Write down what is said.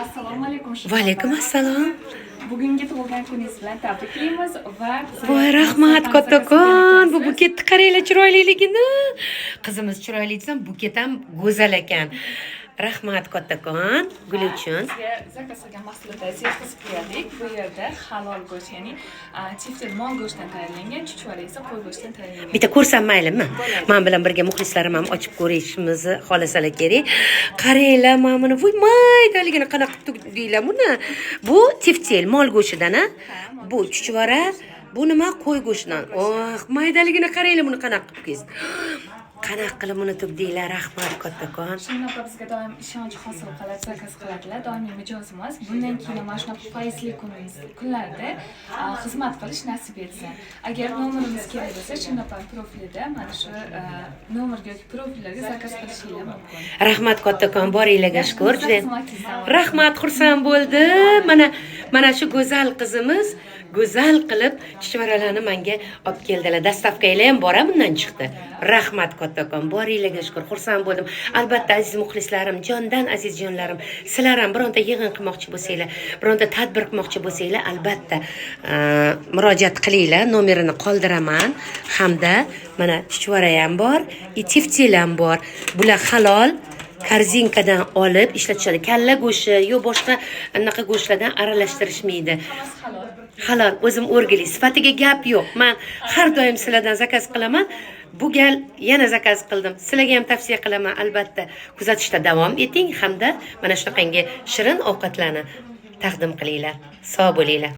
Assalomu alaykum. Va alaykum assalom. Bugungi tug'ilgan kuningiz bilan tabriklaymiz va Voy rahmat kattakon. Bu buketni qaranglar chiroyliligini. Qizimiz chiroyli desam, buket ham go'zal ekan. Rahmat kattakon gul uchun. Sizga zakaz qilgan mahsulotlarni yetkazib berdik. Bu yerda halol go'sht, ya'ni chiftel mol go'shtdan tayyorlangan, chuchvara esa qo'y go'shtdan tayyorlangan. Bitta ko'rsam maylimi? Men bilan birga muxlislarim ham ochib ko'rishimizni xohlasalar kerak. Qaranglar, mana buni voy maydaligini qanaqa qilibdinglar buni. Bu tiftel mol go'shtidan, a? Bu chuchvara, bu nima qo'y go'shtidan. Oh, maydaligini qaranglar, buni qanaqa qilibsiz. Qanaqa qilib buni tugdinglar, rahmat kattakon. Shundan bizga doim ishonch hosil qilib, zakaz qiladilar. Doimiy mijozimiz. Bundan keyin mana shunaqa foizli kunlarda xizmat qilish nasib etsin. Agar nomerimiz kerak bo'lsa, Chinnopan profilida mana shu nomerga yoki profillarga zakaz qilishingiz mumkin. Rahmat kattakon, boringlarga shukr. Rahmat, xursand bo'ldim. Mana shu go'zal qizimiz go'zal qilib chuchvaralarni menga olib keldilar. Dastavkalar ham bor, bundan chiqdi. Rahmat kattakon, boringlarga shukr, xursand bo'ldim. Albatta aziz muxlislarim, jondan aziz jonlarim, sizlar ham bironta yig'in qilmoqchi bo'lsanglar, bironta tadbir qilmoqchi bo'lsanglar, albatta murojaat qilinglar. Nomerini qoldiraman. Hamda mana chuchvara ham bor, tiftel ham bor. Bular halol korzinkadan olib ishlatishadi. Kalla go'shti yo boshqa anaqa go'shtlardan aralashtirishmaydi. Halol, o'zim o'rgili, sifatiga gap yo'q. Men har doim sizlardan zakaz qilaman. Bu gal yana zakaz qildim. Sizlarga ham tavsiya qilaman, albatta kuzatishda davom eting hamda mana shunaqangi shirin ovqatlarni taqdim qilinglar. Sog' bo'linglar.